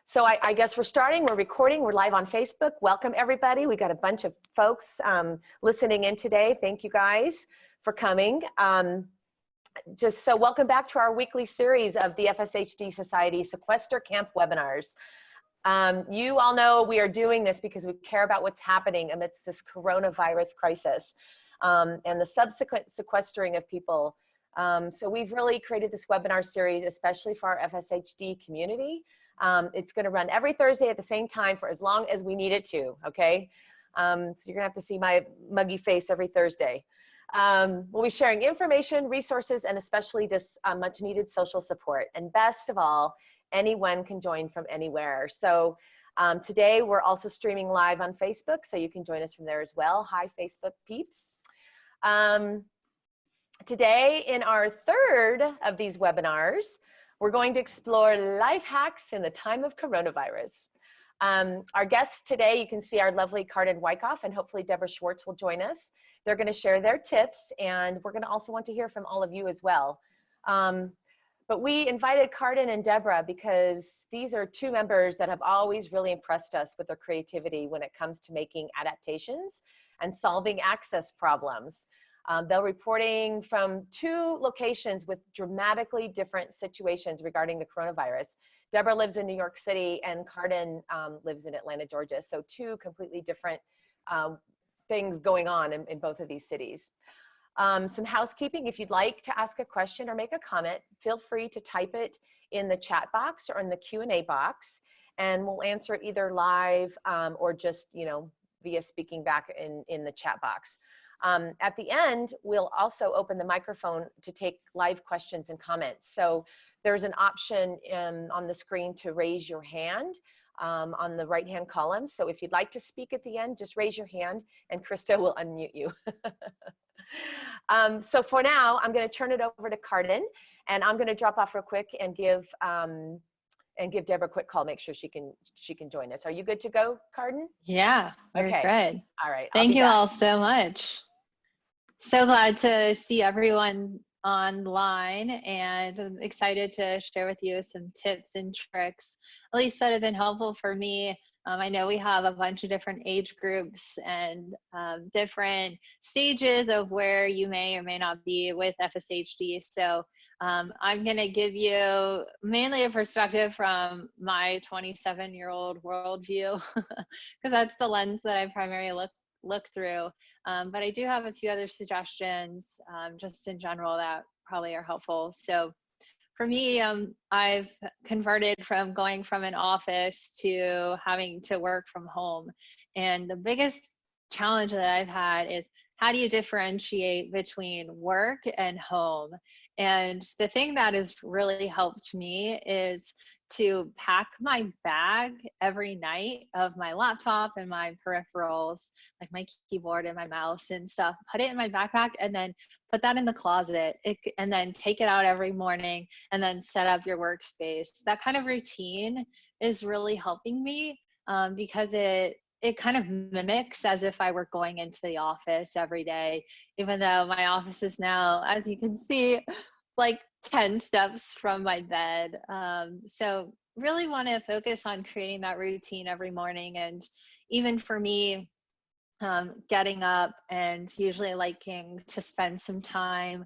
So I guess we're starting, we're recording, we're live on Facebook. Welcome everybody. We got a bunch of folks listening in today. Thank you guys for coming. So welcome back to our weekly series of the FSHD Society Sequester Camp webinars. You all know we are doing this because we care about what's happening amidst this coronavirus crisis and the subsequent sequestering of people. So we've really created this webinar series, especially for our FSHD community. It's going to run every Thursday at the same time for as long as we need it to, okay? So you're gonna have to see my muggy face every Thursday. We'll be sharing information, resources, and especially this much needed social support. And best of all, anyone can join from anywhere. So today we're also streaming live on Facebook, so you can join us from there as well. Hi, Facebook peeps. Today in our third of these webinars, we're going to explore life hacks in the time of coronavirus. Our guests today, you can see our lovely Cardin Wyckoff and hopefully Deborah Schwartz will join us. They're going to share their tips, and we're going to also want to hear from all of you as well. But we invited Cardin and Deborah because these are two members that have always really impressed us with their creativity when it comes to making adaptations and solving access problems. They're reporting from two locations with dramatically different situations regarding the coronavirus. Deborah lives in New York City and Cardin lives in Atlanta, Georgia. So two completely different things going on in both of these cities. Some housekeeping: if you'd like to ask a question or make a comment, feel free to type it in the chat box or in the Q&A box, and we'll answer it either live or just, you know, via speaking back in the chat box. At the end, we'll also open the microphone to take live questions and comments. So there's an option on the screen to raise your hand on the right-hand column. So if you'd like to speak at the end, just raise your hand and Krista will unmute you. So for now, I'm going to turn it over to Cardin, and I'm going to drop off real quick and give Deborah a quick call, make sure she can join us. Are you good to go, Cardin? Yeah, we're okay. good. All right. Thank you all so much. So glad to see everyone online, and I'm excited to share with you some tips and tricks, at least that have been helpful for me. I know we have a bunch of different age groups and different stages of where you may or may not be with FSHD. So I'm going to give you mainly a perspective from my 27-year-old worldview, because that's the lens that I primarily look through. But I do have a few other suggestions just in general that probably are helpful. So for me, I've converted from going from an office to having to work from home. And the biggest challenge that I've had is, how do you differentiate between work and home? And the thing that has really helped me is to pack my bag every night of my laptop and my peripherals, like my keyboard and my mouse and stuff, put it in my backpack and then put that in the closet, and then take it out every morning and then set up your workspace. That kind of routine is really helping me because it kind of mimics as if I were going into the office every day, even though my office is now, as you can see, like 10 steps from my bed. So really want to focus on creating that routine every morning. And even for me, getting up and usually liking to spend some time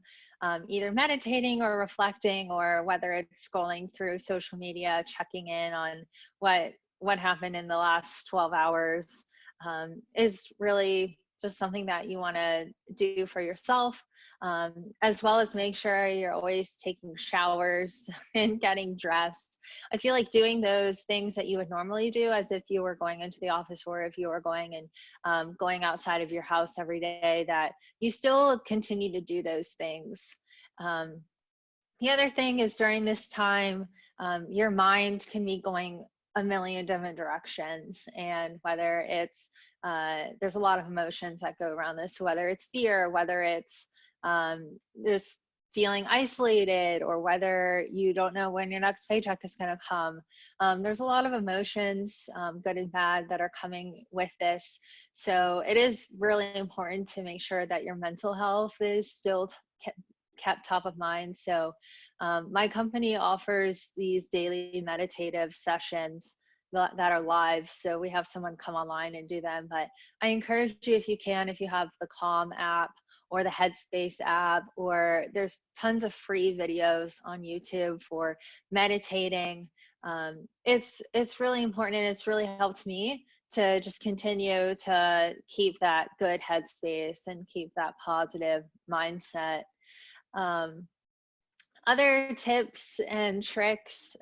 either meditating or reflecting, or whether it's scrolling through social media, checking in on what happened in the last 12 hours is really just something that you want to do for yourself, as well as make sure you're always taking showers and getting dressed. I feel like doing those things that you would normally do as if you were going into the office, or if you were going and going outside of your house every day, that you still continue to do those things. The other thing is, during this time, your mind can be going a million different directions, and whether it's there's a lot of emotions that go around this, whether it's fear, whether it's just feeling isolated, or whether you don't know when your next paycheck is going to come. There's a lot of emotions, good and bad, that are coming with this. So it is really important to make sure that your mental health is still kept top of mind. So my company offers these daily meditative sessions that are live. So we have someone come online and do them. But I encourage you, if you can, if you have the Calm app or the Headspace app, or there's tons of free videos on YouTube for meditating. It's really important, and it's really helped me to just continue to keep that good headspace and keep that positive mindset. Other tips and tricks.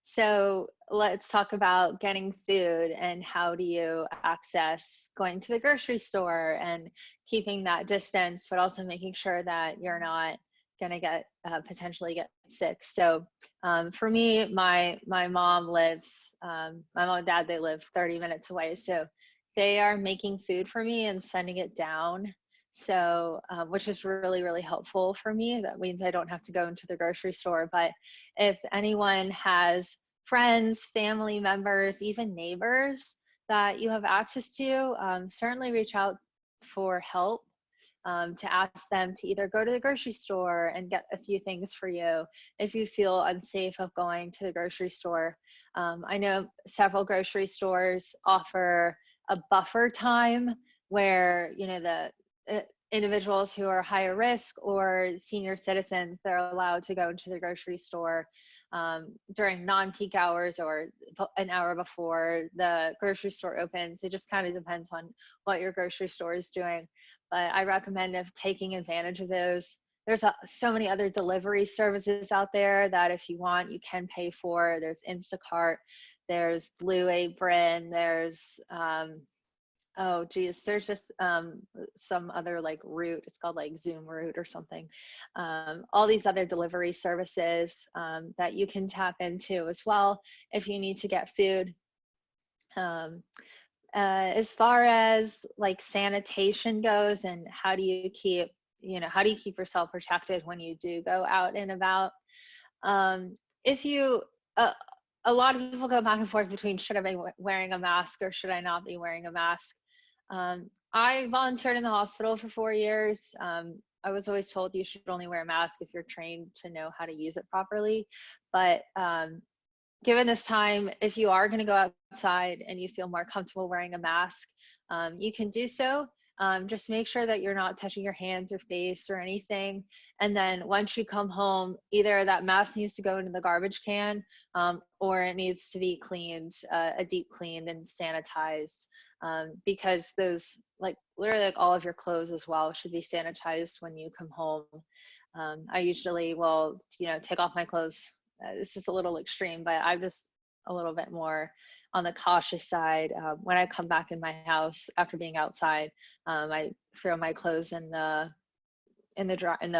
So let's talk about getting food, and how do you access going to the grocery store and keeping that distance, but also making sure that you're not going to get potentially get sick. So for me, my mom lives, my mom and dad, they live 30 minutes away. So they are making food for me and sending it down. So, which is really, really helpful for me. That means I don't have to go into the grocery store. But if anyone has friends, family members, even neighbors that you have access to, certainly reach out for help, to ask them to either go to the grocery store and get a few things for you if you feel unsafe of going to the grocery store. I know several grocery stores offer a buffer time where, you know, the individuals who are higher risk or senior citizens, they're allowed to go into the grocery store during non-peak hours or an hour before the grocery store opens. It just kind of depends on what your grocery store is doing. But I recommend taking advantage of those. There's so many other delivery services out there that if you want, you can pay for. There's Instacart, there's Blue Apron, there's oh geez, there's just some other like route. It's called like Zoom Route or something. All these other delivery services that you can tap into as well if you need to get food. As far as like sanitation goes, and how do you keep yourself protected when you do go out and about? If you a lot of people go back and forth between should I be wearing a mask or should I not be wearing a mask. I volunteered in the hospital for 4 years. I was always told you should only wear a mask if you're trained to know how to use it properly. But given this time, if you are going to go outside and you feel more comfortable wearing a mask, you can do so. Just make sure that you're not touching your hands or face or anything. And then once you come home, either that mask needs to go into the garbage can, or it needs to be cleaned, a deep cleaned and sanitized, because those, like literally like all of your clothes as well should be sanitized when you come home. I usually will, take off my clothes. This is a little extreme, but I'm just a little bit more on the cautious side. When I come back in my house after being outside, I throw my clothes in the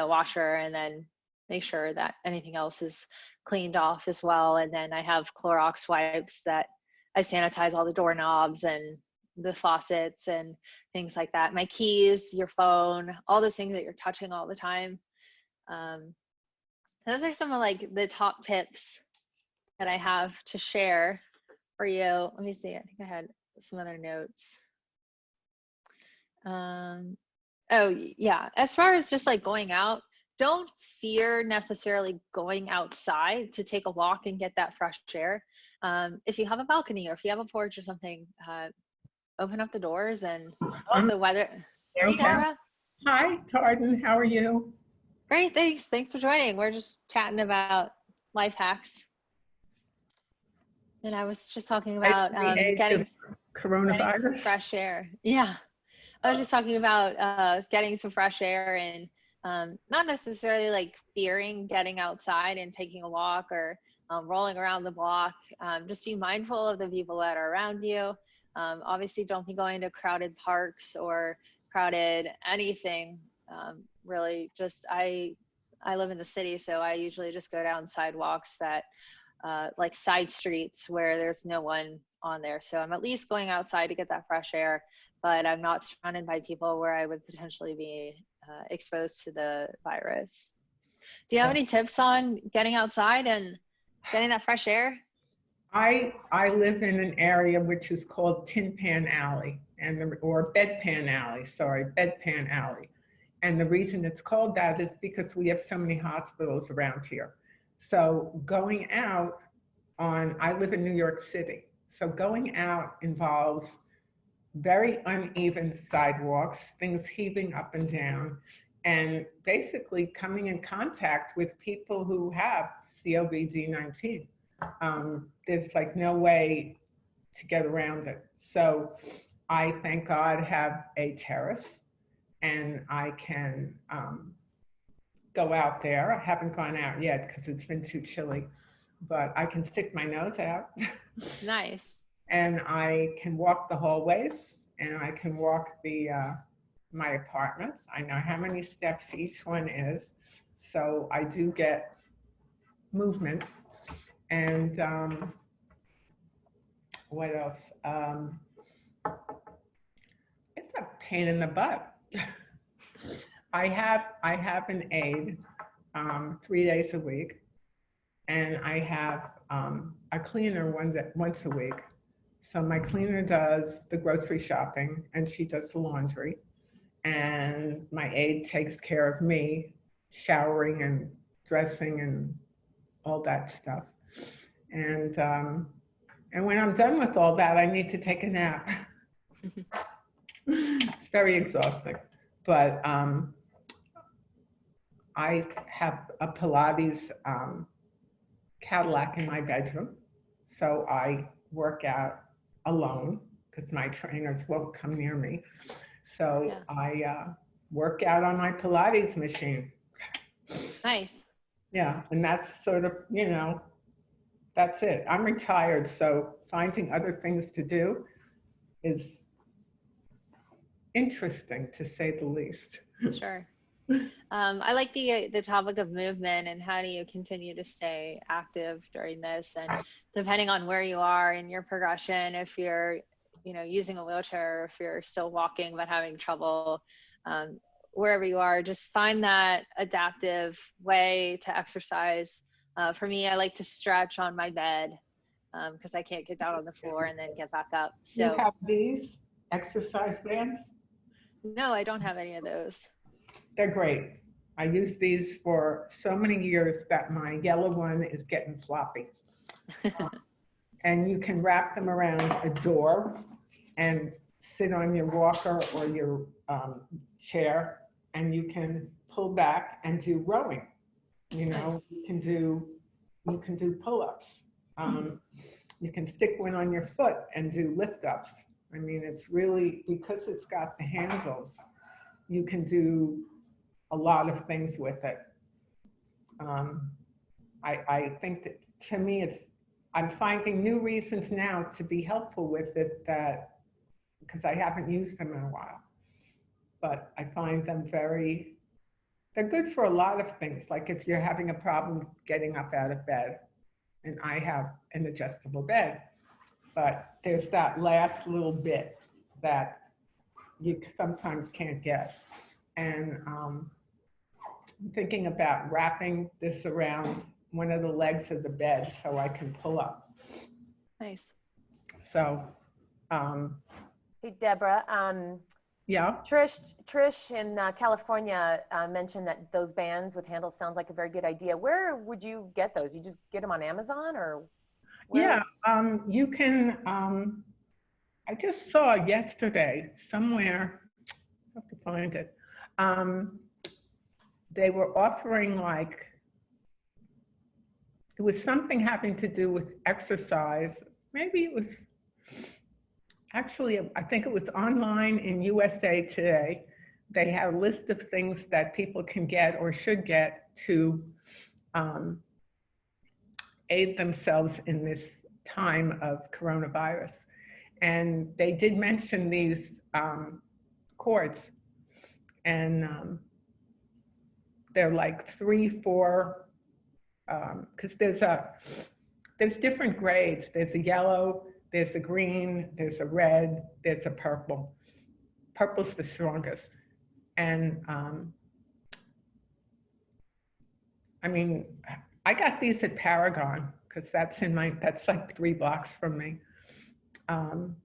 washer, and then make sure that anything else is cleaned off as well. And then I have Clorox wipes that I sanitize all the doorknobs and the faucets and things like that. My keys, your phone, all those things that you're touching all the time. Those are some of like the top tips that I have to share for you. Let me see. I think I had some other notes. Oh yeah. As far as just like going out, don't fear necessarily going outside to take a walk and get that fresh air. If you have a balcony or if you have a porch or something, open up the doors and the weather. Hey, Dara. Hi, Tarden. How are you? Great, thanks. Thanks for joining. We're just chatting about life hacks. And I was just talking about getting coronavirus fresh air. Yeah, I was just talking about getting some fresh air and not necessarily like fearing getting outside and taking a walk or rolling around the block. Just be mindful of the people that are around you. Obviously, don't be going to crowded parks or crowded anything. Really, just I live in the city, so I usually just go down sidewalks that like side streets where there's no one on there. So I'm at least going outside to get that fresh air, but I'm not surrounded by people where I would potentially be exposed to the virus. Do you have any tips on getting outside and getting that fresh air? I live in an area which is called Tin Pan Alley, or Bedpan Alley. And the reason it's called that is because we have so many hospitals around here. So going out I live in New York City. So going out involves very uneven sidewalks, things heaving up and down, and basically coming in contact with people who have COVID-19. There's like no way to get around it. So I, thank God, have a terrace and I can go out there. I haven't gone out yet because it's been too chilly, but I can stick my nose out. Nice. And I can walk the hallways and I can walk my apartments. I know how many steps each one is. So I do get movement. And what else? It's a pain in the butt. I have an aide 3 days a week, and I have a cleaner once a week. So my cleaner does the grocery shopping and she does the laundry, and my aide takes care of me, showering and dressing and all that stuff. And when I'm done with all that, I need to take a nap. It's very exhausting, but I have a Pilates Cadillac in my bedroom, so I work out alone because my trainers won't come near me. So yeah. I work out on my Pilates machine. Nice. Yeah, and that's sort of, that's it. I'm retired, so finding other things to do is interesting, to say the least. Sure. I like the topic of movement and how do you continue to stay active during this, and depending on where you are in your progression, if you're using a wheelchair, if you're still walking but having trouble, wherever you are, just find that adaptive way to exercise. For me, I like to stretch on my bed because I can't get down on the floor and then get back up. So you have these exercise bands? No, I don't have any of those. They're great. I used these for so many years that my yellow one is getting floppy. And you can wrap them around a door and sit on your walker or your chair, and you can pull back and do rowing. Nice. You can do pull-ups. You can stick one on your foot and do lift-ups. I mean, it's really, because it's got the handles, you can do a lot of things with it. I think that, to me, I'm finding new reasons now to be helpful with it, because I haven't used them in a while. But I find them they're good for a lot of things. Like if you're having a problem getting up out of bed, and I have an adjustable bed, but there's that last little bit that you sometimes can't get. And I'm thinking about wrapping this around one of the legs of the bed so I can pull up. Nice. So, hey, Deborah. yeah. Trish in California mentioned that those bands with handles sounds like a very good idea. Where would you get those? You just get them on Amazon, or where? Yeah, you can. I just saw yesterday somewhere, I have to find it. They were offering, like, it was something having to do with exercise. Maybe it was, actually, I think it was online in USA Today. They had a list of things that people can get or should get to aid themselves in this time of coronavirus. And they did mention these cords, and they're like 3, 4, because there's different grades. There's a yellow, there's a green, there's a red, there's a purple. Purple's the strongest. And I mean, I got these at Paragon because that's like 3 blocks from me. And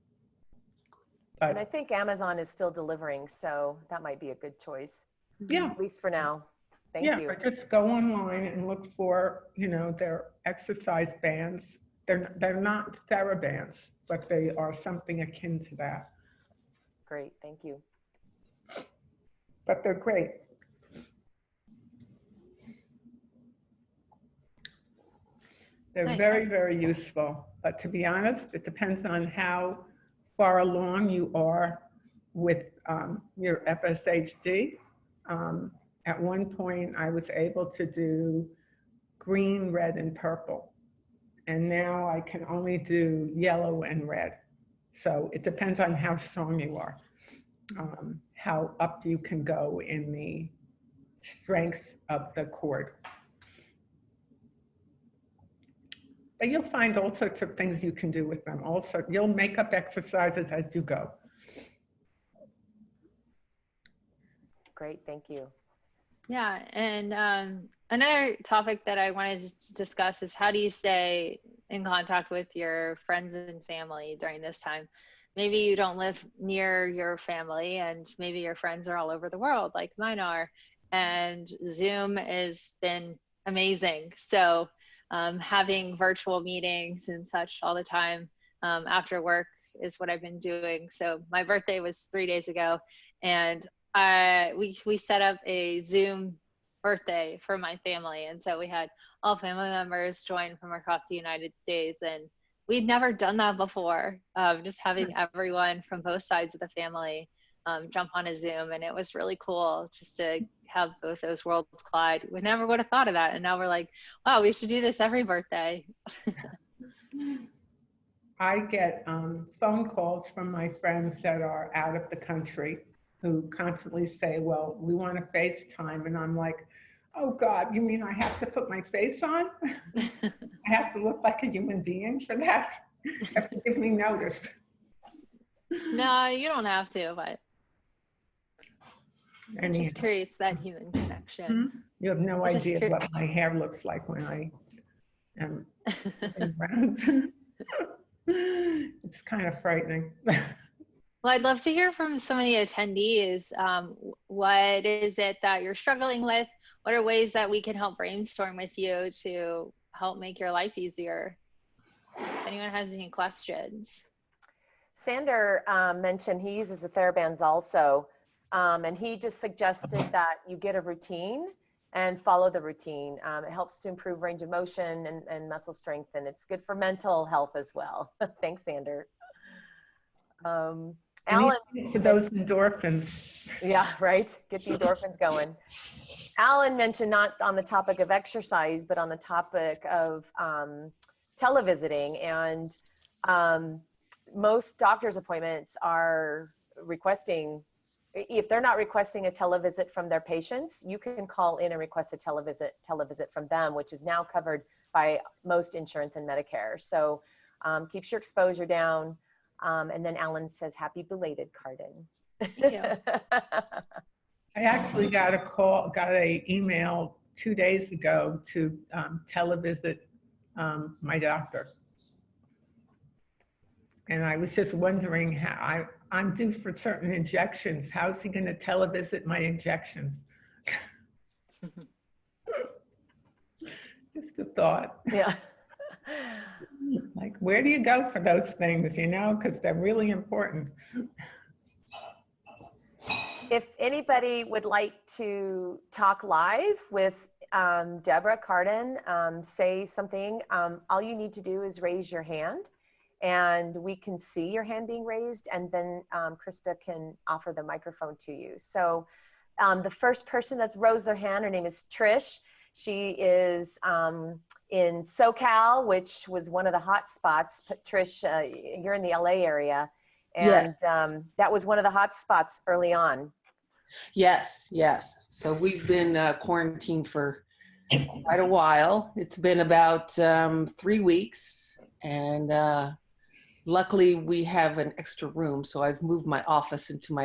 I think Amazon is still delivering, so that might be a good choice. Yeah. At least for now. Thank Yeah, you. or just go online and look for, their exercise bands. They're not TheraBands, but they are something akin to that. Great, thank you. But they're great. They're Nice. very, very useful. But to be honest, it depends on how far along you are with your FSHD. At one point, I was able to do green, red, and purple. And now I can only do yellow and red. So it depends on how strong you are, how up you can go in the strength of the cord. But you'll find all sorts of things you can do with them. Also, you'll make up exercises as you go. Great, thank you. Yeah, and another topic that I wanted to discuss is how do you stay in contact with your friends and family during this time? Maybe you don't live near your family and maybe your friends are all over the world like mine are, and Zoom has been amazing. So having virtual meetings and such all the time after work is what I've been doing. So my birthday was 3 days ago, and we set up a Zoom birthday for my family, and so we had all family members join from across the United States, and we'd never done that before. Just having everyone from both sides of the family jump on a Zoom, and it was really cool just to have both those worlds collide. We never would have thought of that, and now we're like, wow, we should do this every birthday. I get phone calls from my friends that are out of the country who constantly say, well, we want to FaceTime. And I'm like, oh God, you mean I have to put my face on? I have to look like a human being for that? You have to give me notice. No, you don't have to, but it Anyhow. just creates that human connection. You have no idea what my hair looks like when I am around. It's kind of frightening. Well, I'd love to hear from some of the attendees. What is it that you're struggling with? What are ways that we can help brainstorm with you to help make your life easier? If anyone has any questions. Sander mentioned he uses the TheraBands also, and he just suggested that you get a routine and follow the routine. It helps to improve range of motion and muscle strength, and it's good for mental health as well. Thanks, Sander. Alan, for those endorphins. Yeah, right. Get the endorphins going. Alan mentioned not on the topic of exercise, but on the topic of televisiting, and most doctor's appointments are requesting, if they're not requesting a televisit from their patients, you can call in and request a televisit from them, which is now covered by most insurance and Medicare. So keeps your exposure down. And then Alan says, happy belated, Cardin. Thank you. I actually got an email 2 days ago to televisit my doctor. And I was just wondering how I'm due for certain injections. How's he going to televisit my injections? Just a thought. Yeah. Like, where do you go for those things, because they're really important. If anybody would like to talk live with Deborah Cardin, say something, all you need to do is raise your hand, and we can see your hand being raised, and then Krista can offer the microphone to you. So the first person that's raised their hand, her name is Trish. She is in SoCal, which was one of the hot spots. Trish, you're in the LA area, and yes. That was one of the hot spots early on. Yes, yes. So we've been quarantined for quite a while. It's been about 3 weeks, and luckily we have an extra room. So I've moved my office into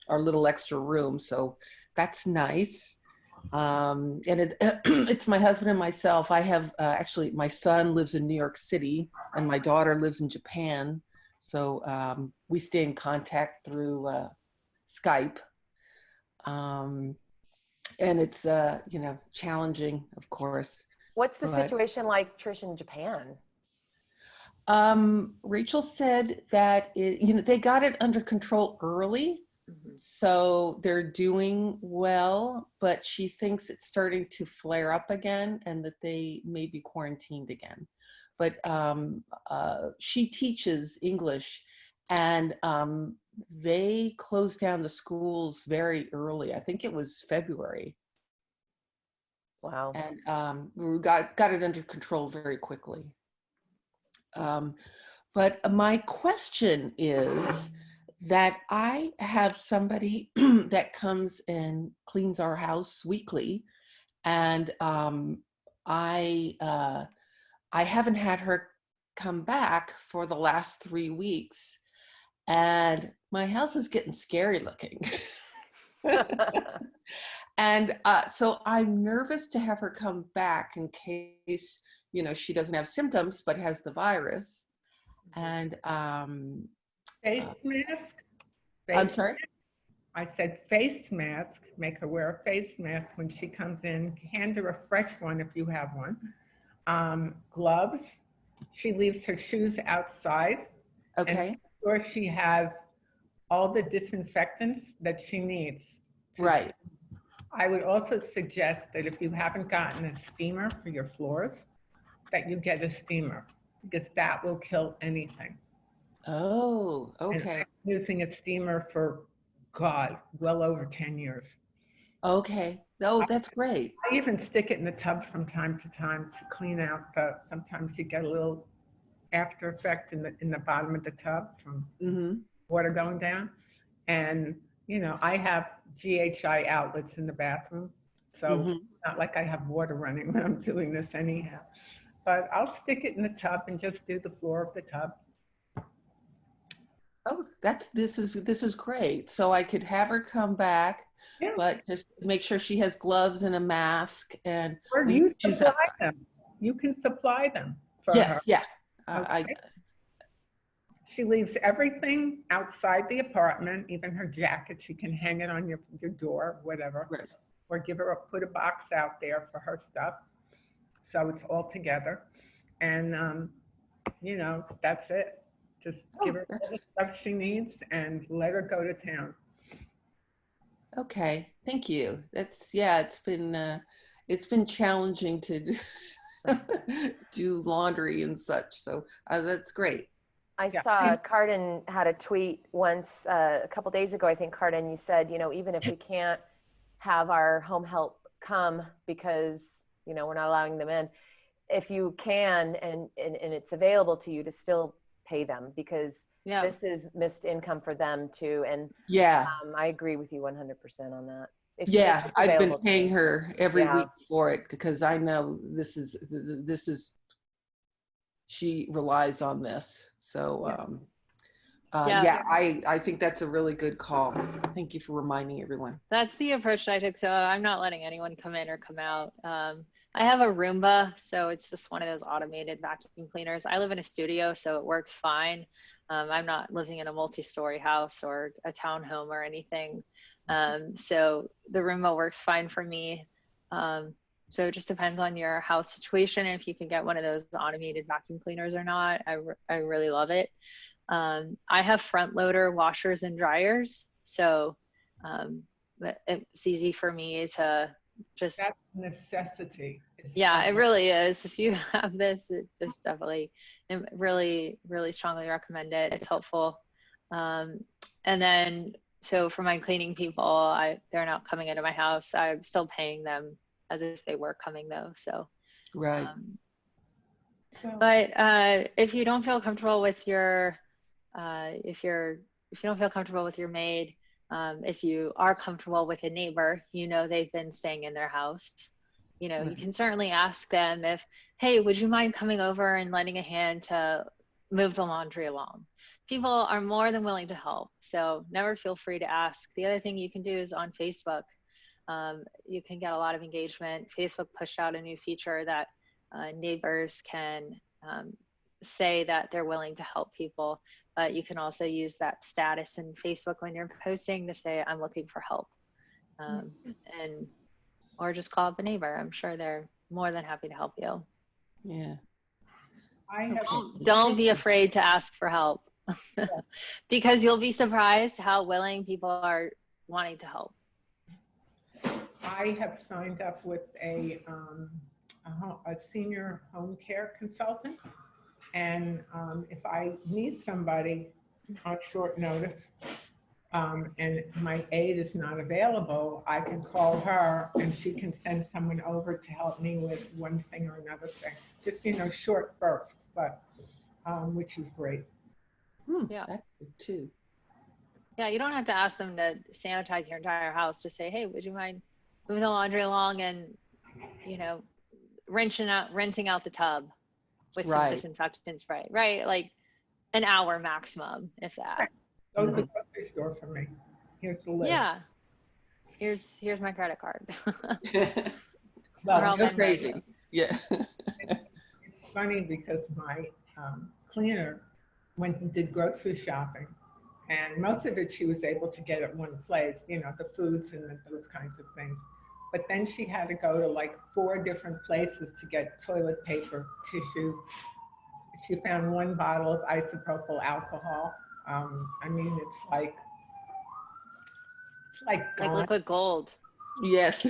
our little extra room. So that's nice. And it's my husband and myself. I have actually, my son lives in New York City and my daughter lives in Japan. So we stay in contact through Skype. And it's, you know, challenging, of course. What's the But, situation like, Trish, in Japan? Rachel said that you know, they got it under control early, so they're doing well, but she thinks it's starting to flare up again and that they may be quarantined again. But she teaches English, and they closed down the schools very early. I think it was February. Wow. And we got it under control very quickly. But my question is that I have somebody that comes and cleans our house weekly, and I haven't had her come back for the last 3 weeks, and my house is getting scary looking. And so I'm nervous to have her come back in case, you know, she doesn't have symptoms but has the virus. And Face mask? I'm sorry? I said face mask. Make her wear a face mask when she comes in. Hand her a fresh one if you have one. Gloves. She leaves her shoes outside. Okay. And make sure she has all the disinfectants that she needs. Right. I would also suggest that if you haven't gotten a steamer for your floors, that you get a steamer, because that will kill anything. Oh, And okay. I'm using a steamer for, God, well over 10 years. Okay. Oh, that's great. I even stick it in the tub from time to time to clean out sometimes you get a little after effect in the bottom of the tub from water going down. And, you know, I have GHI outlets in the bathroom. So not like I have water running when I'm doing this anyhow. But I'll stick it in the tub and just do the floor of the tub. Oh, this is great. So I could have her come back, but just make sure she has gloves and a mask, and or you supply them. You can supply them for her. Yeah. Okay. She leaves everything outside the apartment, even her jacket. She can hang it on your door, whatever, Right. or put a box out there for her stuff, so it's all together. And you know, that's it. Just give her all the stuff she needs and let her go to town. Okay, thank you. It's been challenging to do laundry and such. So that's great. I saw Carden had a tweet once a couple days ago. I think, Carden, you said, you know, even if we can't have our home help come because, you know, we're not allowing them in, if you can and it's available to you, to still pay them, because this is missed income for them too. And I agree with you 100% on that. If I've been paying her every week for it, because I know this is she relies on this. So I think that's a really good call. Thank you for reminding everyone. That's the approach that I took. So I'm not letting anyone come in or come out. I have a Roomba, so it's just one of those automated vacuum cleaners. I live in a studio, so it works fine. I'm not living in a multi-story house or a townhome or anything. So the Roomba works fine for me. So it just depends on your house situation, if you can get one of those automated vacuum cleaners or not. I really love it. I have front loader washers and dryers, so it's easy for me to just. That's a necessity. It really is. If you have this, it just definitely, really, really strongly recommend it. It's helpful. And then, so for my cleaning people, they're not coming into my house. I'm still paying them as if they were coming though. So, right. But if you don't feel comfortable with your, if you don't feel comfortable with your maid, if you are comfortable with a neighbor, you know, they've been staying in their house, you know, you can certainly ask them if, hey, would you mind coming over and lending a hand to move the laundry along? People are more than willing to help. So never feel free to ask. The other thing you can do is on Facebook. You can get a lot of engagement. Facebook pushed out a new feature that neighbors can say that they're willing to help people, but you can also use that status in Facebook when you're posting to say, I'm looking for help. and or just call up a neighbor. I'm sure they're more than happy to help you. Yeah. I have, Don't be afraid to ask for help because you'll be surprised how willing people are wanting to help. I have signed up with a senior home care consultant. And if I need somebody on short notice and my aide is not available, I can call her and she can send someone over to help me with one thing or another thing. Just, short bursts, but which is great. Yeah. That's good too. Yeah, you don't have to ask them to sanitize your entire house. Just say, hey, would you mind moving the laundry along and, rinsing out the tub with some disinfectant spray, right? Like an hour maximum, if that. Go to the grocery store for me. Here's the list. Yeah. Here's my credit card. Well, Go crazy. Yeah. it's funny because my cleaner went and did grocery shopping, and most of it she was able to get at one place, the foods and those kinds of things. But then she had to go to like 4 different places to get toilet paper, tissues. She found 1 bottle of isopropyl alcohol. It's like gone. liquid gold. Yes.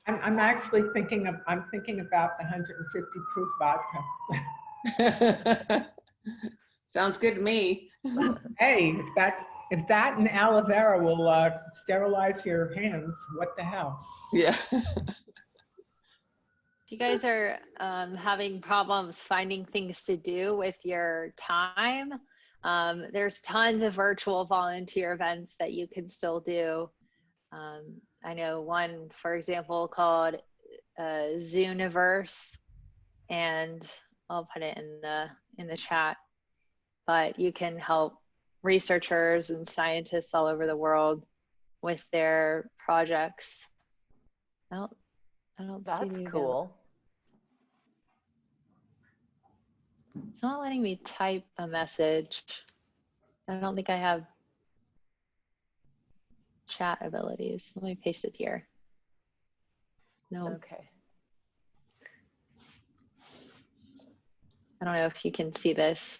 I'm actually thinking about the 150 proof vodka. Sounds good to me. Hey, if that and aloe vera will sterilize your hands, what the hell? Yeah. If you guys are having problems finding things to do with your time, there's tons of virtual volunteer events that you can still do. I know one, for example, called Zooniverse, and I'll put it in the chat. But you can help researchers and scientists all over the world with their projects. I don't That's see the cool. It's not letting me type a message. I don't think I have chat abilities. Let me paste it here. No. Okay. I don't know if you can see this.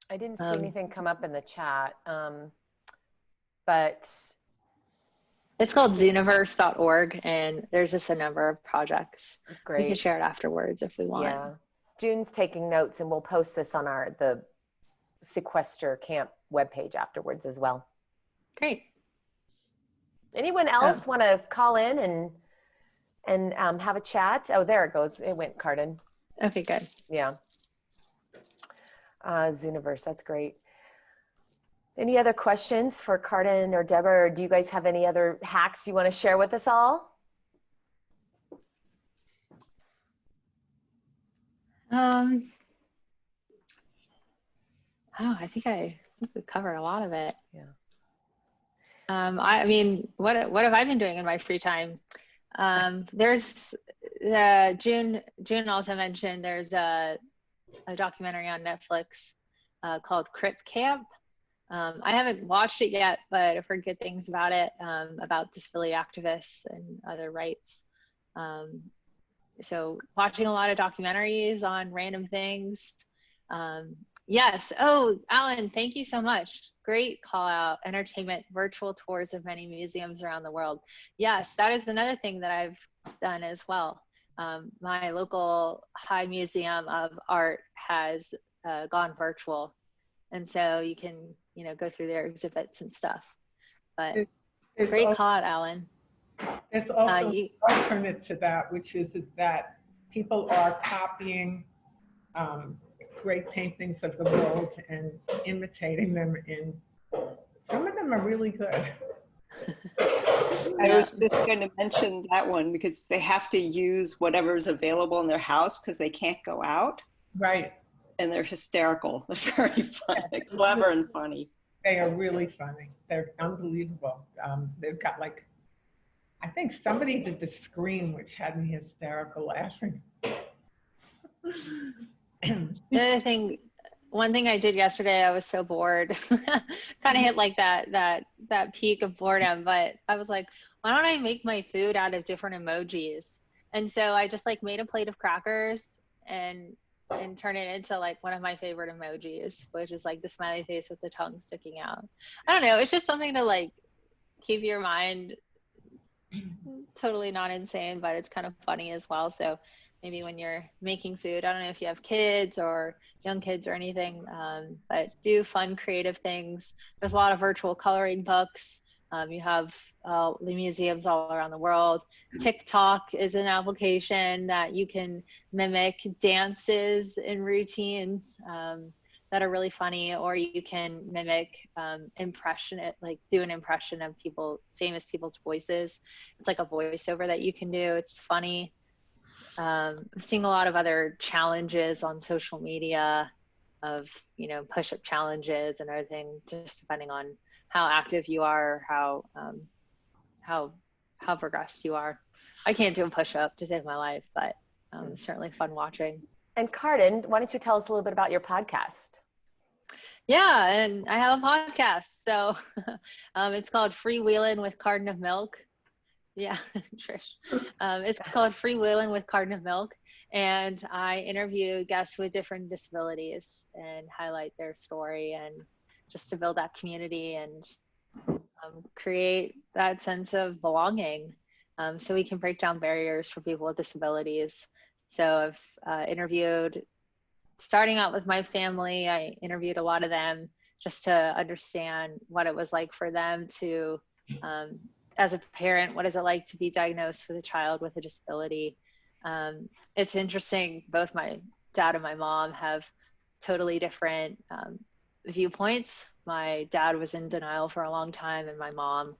I didn't see anything come up in the chat, but it's called zooniverse.org, and there's just a number of projects. great. We can share it afterwards if we want. Yeah. June's taking notes, and we'll post this on the Sequester camp webpage afterwards as well. Great. Anyone else want to call in and have a chat? Oh, there it goes. It went, Cardin. Okay, good. Yeah. Zooniverse, that's great. Any other questions for Cardin or Deborah, or do you guys have any other hacks you want to share with us all? I think we covered a lot of it. Yeah. What have I been doing in my free time? There's June also mentioned there's a documentary on Netflix called Crypt Camp. I haven't watched it yet, but I've heard good things about it, about disability activists and other rights. So watching a lot of documentaries on random things. Yes. Oh, Alan, thank you so much. Great call out. Entertainment, virtual tours of many museums around the world. Yes, that is another thing that I've done as well. My local High Museum of Art has gone virtual. And so you can, go through their exhibits and stuff. But great call out, Alan. There's also an alternate to that, which is that people are copying great paintings of the world and imitating them, and some of them are really good. I was just going to mention that one because they have to use whatever's available in their house because they can't go out. Right. And they're hysterical. They're very funny, clever and funny. They are really funny. They're unbelievable. They've got I think somebody did the Scream, which had me hysterical laughing. One thing I did yesterday, I was so bored. Kind of hit like that that peak of boredom, but I was like, why don't I make my food out of different emojis? And so I just like made a plate of crackers and turn it into like one of my favorite emojis, which is like the smiley face with the tongue sticking out. I don't know. It's just something to like keep your mind totally not insane, but it's kind of funny as well. So maybe when you're making food, I don't know if you have kids or young kids or anything, but do fun, creative things. There's a lot of virtual coloring books. You have the museums all around the world. TikTok is an application that you can mimic dances and routines that are really funny, or you can mimic like do an impression of famous people's voices. It's like a voiceover that you can do. It's funny. I'm seeing a lot of other challenges on social media of, push-up challenges and everything, just depending on how active you are, how progressed you are. I can't do a push-up to save my life, but it's certainly fun watching. And Carden, why don't you tell us a little bit about your podcast? Yeah, and I have a podcast. So it's called Freewheelin' with Carden of Milk. Yeah, Trish. It's called Freewheelin' with Carden of Milk. And I interview guests with different disabilities and highlight their story, and just to build that community and create that sense of belonging, so we can break down barriers for people with disabilities. So I've interviewed, starting out with my family, I interviewed a lot of them just to understand what it was like for them to, as a parent, what is it like to be diagnosed with a child with a disability? It's interesting, both my dad and my mom have totally different viewpoints. My dad was in denial for a long time, and my mom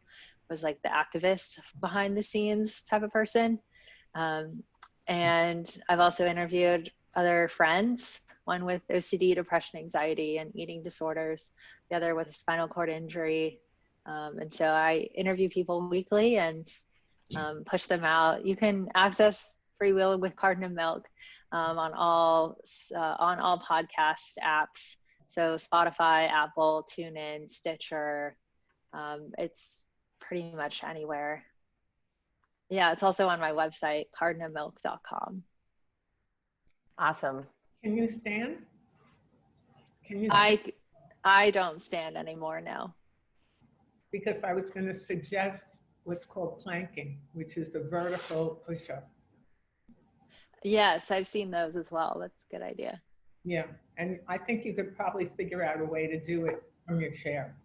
was like the activist behind the scenes type of person. And I've also interviewed other friends, one with OCD, depression, anxiety, and eating disorders, the other with a spinal cord injury. And so I interview people weekly and push them out. You can access Freewheelin' with Carden of Milk on all podcast apps. So Spotify, Apple, TuneIn, Stitcher. It's pretty much anywhere. Yeah, it's also on my website, cardenofmilk.com. Awesome. Can you stand? I don't stand anymore now. Because I was going to suggest what's called planking, which is a vertical push-up. Yes, I've seen those as well. That's a good idea. Yeah, and I think you could probably figure out a way to do it from your chair.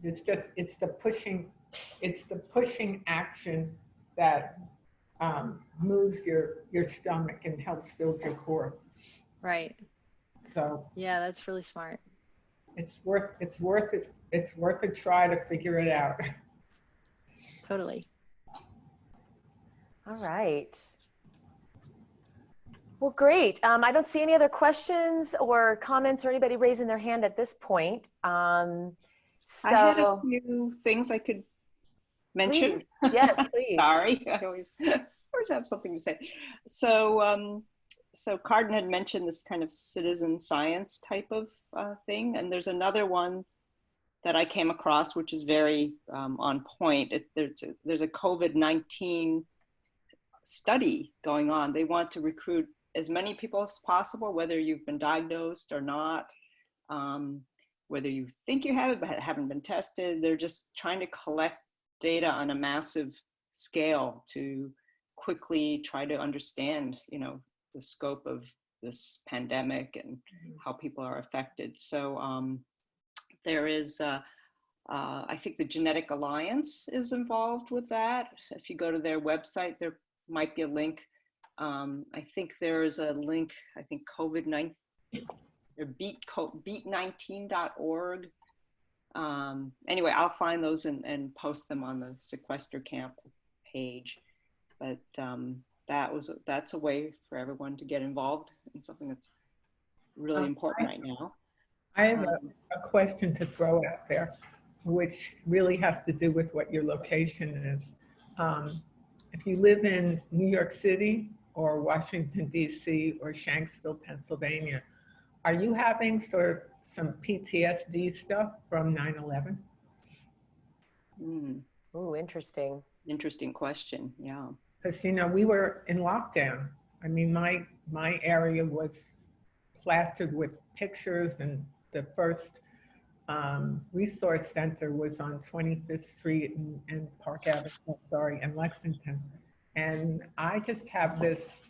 It's the pushing action that moves your stomach and helps build your core. Right. So yeah, that's really smart. It's worth a try to figure it out. Totally. All right. Well, great. I don't see any other questions or comments or anybody raising their hand at this point. I had a few things I could mention. Please. Yes, please. Sorry, I always have something to say. So Carden had mentioned this kind of citizen science type of thing, and there's another one that I came across which is very on point. There's a COVID-19 study going on. They want to recruit as many people as possible, whether you've been diagnosed or not, whether you think you have it but haven't been tested. They're just trying to collect data on a massive scale to quickly try to understand, the scope of this pandemic and how people are affected. So there is, I think the Genetic Alliance is involved with that. If you go to their website, there might be a link. I think there is a link, I think COVID-19, or beat19.org. Anyway, I'll find those and post them on the Sequester camp page. But that's a way for everyone to get involved in something that's really important right now. I have a question to throw out there, which really has to do with what your location is. If you live in New York City or Washington, D.C. or Shanksville, Pennsylvania, are you having some PTSD stuff from 9/11? Mm, Ooh, interesting. interesting question. Yeah. Because, you know, we were in lockdown. I mean, my area was plastered with pictures, and the first resource center was on 25th Street and Park Avenue, sorry, and Lexington. And I just have this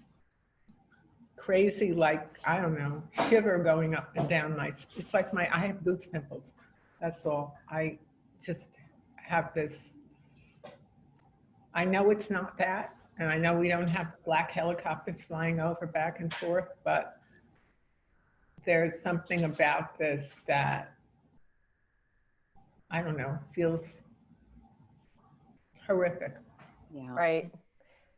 crazy, like, I don't know, shiver going up and down my, it's like I have goose pimples. That's all. I just have this, I know it's not that, and I know we don't have black helicopters flying over back and forth, but there's something about this that, I don't know, feels horrific. Yeah. Right.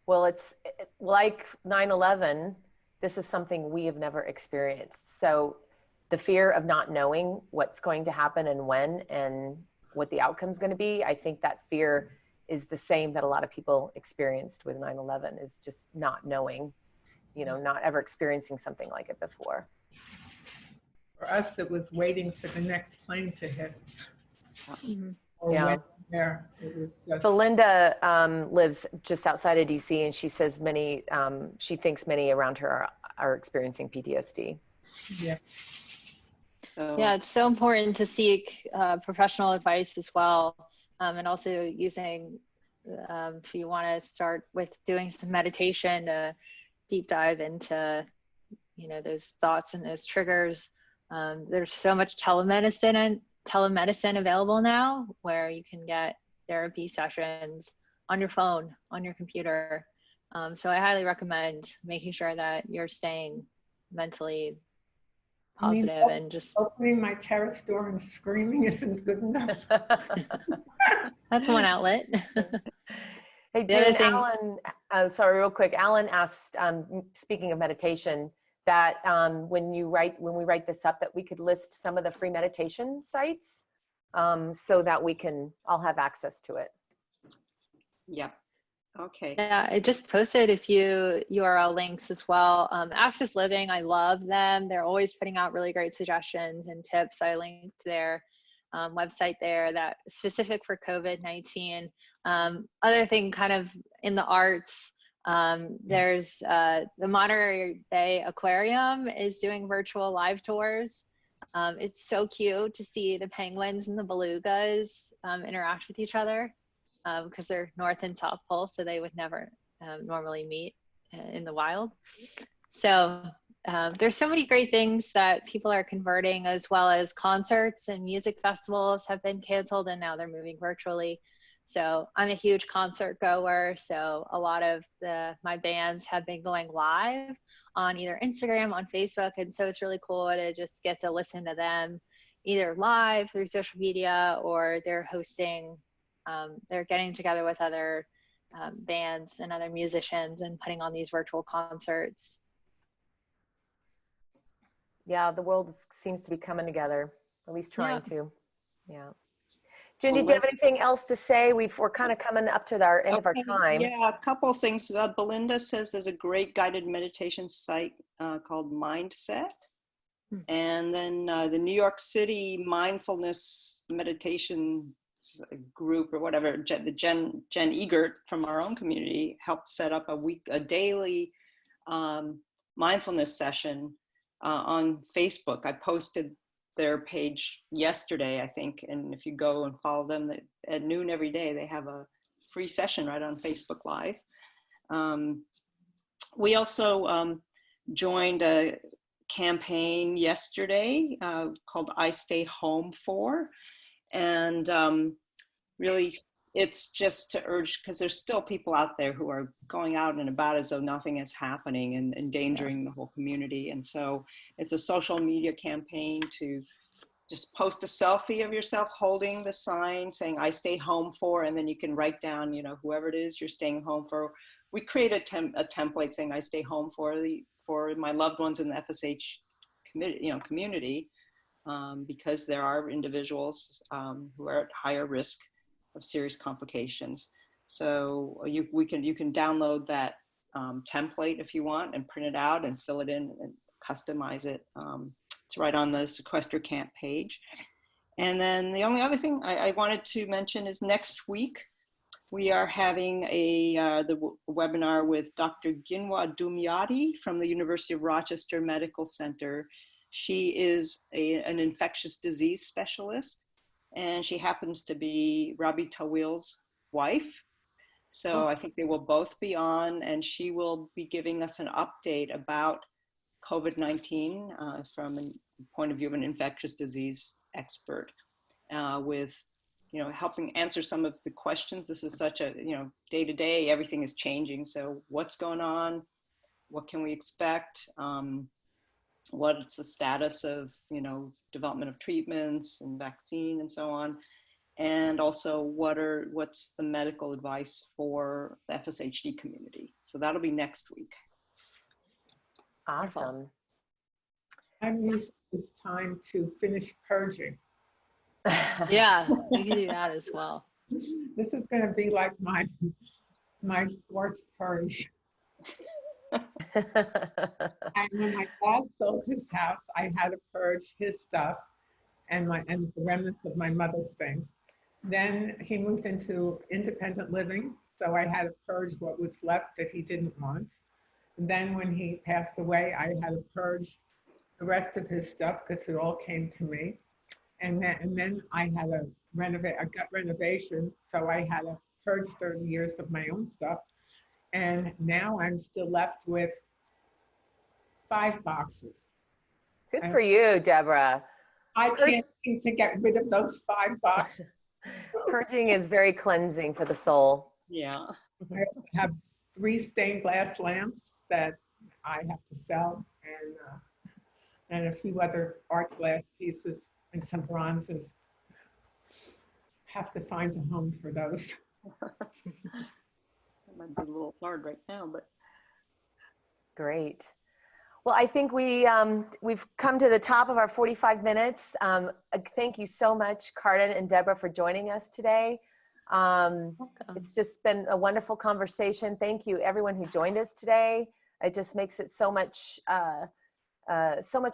Well, it's like 9/11. This is something we have never experienced. So the fear of not knowing what's going to happen and when and what the outcome's going to be, I think that fear is the same that a lot of people experienced with 9/11, is just not knowing, you know, not ever experiencing something like it before. For us, it was waiting for the next plane to hit. Or Yeah. when there, it was just, Belinda lives just outside of DC, and she says she thinks many around her are experiencing PTSD. yeah. So, Yeah, it's so important to seek professional advice as well. And also using, if you want to start with doing some meditation, deep dive into, you know, those thoughts and those triggers. There's so much telemedicine available now, where you can get therapy sessions on your phone, on your computer. So I highly recommend making sure that you're staying mentally positive and just Opening my terrace door and screaming isn't good enough. that's one outlet. Hey, The other June, thing- Alan, sorry, real quick. Alan asked, speaking of meditation, that when we write this up, that we could list some of the free meditation sites, so that we can all have access to it. yeah. Okay. Yeah, I just posted a few URL links as well. Access Living, I love them. They're always putting out really great suggestions and tips. I linked their website there that is specific for COVID-19. Other thing kind of in the arts, there's the Monterey Bay Aquarium is doing virtual live tours. It's so cute to see the penguins and the belugas interact with each other. Because they're North and South Pole, so they would never normally meet in the wild. So there's so many great things that people are converting, as well as concerts and music festivals have been canceled and now they're moving virtually. So I'm a huge concert goer, so a lot of my bands have been going live on either Instagram, on Facebook, and so it's really cool to just get to listen to them either live through social media, or they're hosting, they're getting together with other bands and other musicians and putting on these virtual concerts. Yeah, the world seems to be coming together, at least trying to. Yeah. June, Well, did you have anything else to say? We're kind of coming up to our end of our time. Yeah, a couple of things. Belinda says there's a great guided meditation site called Mindset. And then the New York City mindfulness meditation group or whatever, Jen Egert from our own community helped set up a daily mindfulness session on Facebook. I posted their page yesterday, I think, and if you go and follow them at noon every day, they have a free session right on Facebook Live. We also joined a campaign yesterday called I Stay Home For, and really it's just to urge, because there's still people out there who are going out and about as though nothing is happening and endangering the whole community. And so it's a social media campaign to just post a selfie of yourself holding the sign saying I stay home for, and then you can write down, you know, whoever it is you're staying home for. We create a template saying I stay home for my loved ones in the FSH community, because there are individuals who are at higher risk of serious complications. So you can download that template if you want and print it out and fill it in and customize it to write on the Sequester Camp page. And then the only other thing I wanted to mention is next week, we are having the webinar with Dr. Ginwa Dumyati from the University of Rochester Medical Center. She is an infectious disease specialist, and she happens to be Rabi Tawil's wife. So I think they will both be on, and she will be giving us an update about COVID-19 from a point of view of an infectious disease expert, with, helping answer some of the questions. This is such a, day to day, everything is changing. So what's going on? What can we expect? What's the status of, development of treatments and vaccine and so on? And also what's the medical advice for the FSHD community? So that'll be next week. Awesome. It's time to finish purging. Yeah, we can do that as well. This is going to be like my fourth purge. And when my dad sold his house, I had to purge his stuff and the remnants of my mother's things. Then he moved into independent living, so I had to purge what was left that he didn't want. And then when he passed away, I had to purge the rest of his stuff because it all came to me. And then I had a gut renovation, so I had to purge 30 years of my own stuff. And now I'm still left with 5 boxes. Good for you, Deborah. I can't seem to get rid of those 5 boxes. Purging is very cleansing for the soul. Yeah. I have 3 stained glass lamps that I have to sell, and a few other art glass pieces and some bronzes. Have to find a home for those. That might be a little hard right now, but. Great. Well, I think we've come to the top of our 45 minutes. Thank you so much, Carden and Deborah, for joining us today. It's just been a wonderful conversation. Thank you, everyone who joined us today. It just makes it so much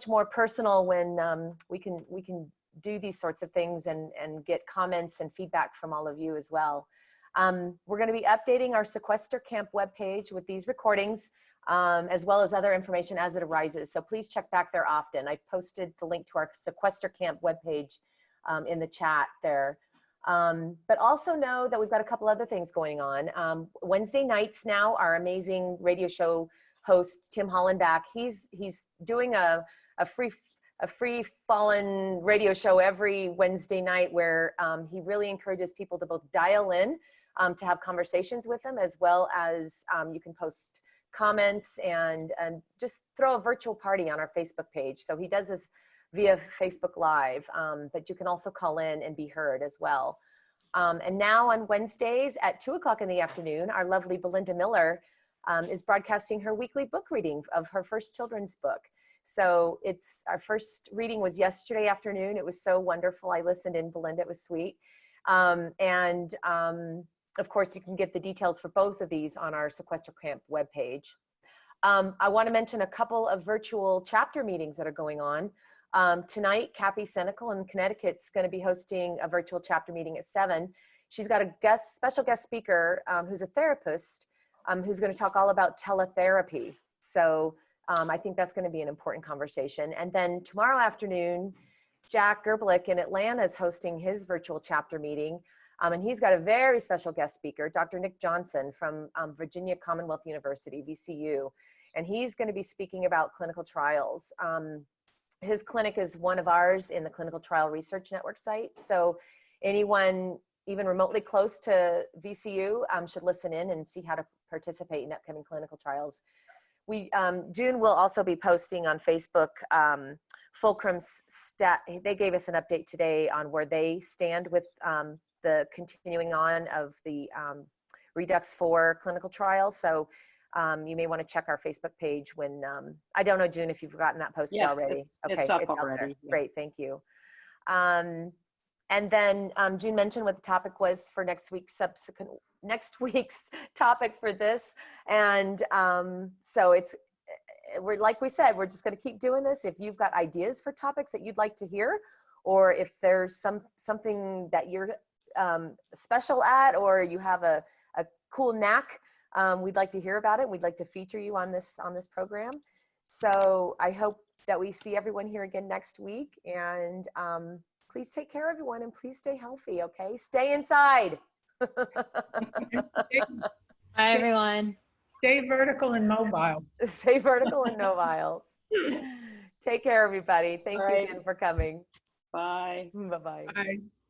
more personal when we can do these sorts of things and get comments and feedback from all of you as well. We're going to be updating our Sequester Camp webpage with these recordings, as well as other information as it arises. So please check back there often. I posted the link to our Sequester Camp webpage in the chat there. But also know that we've got a couple other things going on. Wednesday nights now, our amazing radio show host, Tim Hollenbach, he's doing a free fallen radio show every Wednesday night where he really encourages people to both dial in to have conversations with him, as well as you can post comments and just throw a virtual party on our Facebook page. So he does this via Facebook Live, but you can also call in and be heard as well. And now on Wednesdays at 2 o'clock in the afternoon, our lovely Belinda Miller is broadcasting her weekly book reading of her first children's book. So our first reading was yesterday afternoon. It was so wonderful. I listened in, Belinda, it was sweet. Of course, you can get the details for both of these on our Sequester Camp webpage. I want to mention a couple of virtual chapter meetings that are going on. Tonight, Kathy Senecal in Connecticut is going to be hosting a virtual chapter meeting at 7. She's got a special guest speaker who's a therapist who's going to talk all about teletherapy. So I think that's going to be an important conversation. And then tomorrow afternoon, Jack Gerblick in Atlanta is hosting his virtual chapter meeting. And he's got a very special guest speaker, Dr. Nick Johnson from Virginia Commonwealth University, VCU. And he's going to be speaking about clinical trials. His clinic is one of ours in the Clinical Trial Research Network site. So anyone even remotely close to VCU should listen in and see how to participate in upcoming clinical trials. June will also be posting on Facebook Fulcrum's they gave us an update today on where they stand with the continuing on of the Redux 4 clinical trials. So you may want to check our Facebook page when, I don't know, June, if you've gotten that posted already. It's up already. Yeah. Great, thank you. And then June mentioned what the topic was for next week's topic for this. And so like we said, we're just going to keep doing this. If you've got ideas for topics that you'd like to hear, or if there's something that you're special at, or you have a cool knack, we'd like to hear about it. We'd like to feature you on this program. So I hope that we see everyone here again next week, and please take care, everyone, and please stay healthy, okay? Stay inside. Bye, everyone. Stay vertical and mobile. Stay vertical and mobile. Take care, everybody. Thank you again for coming. Bye. Bye-bye. Bye.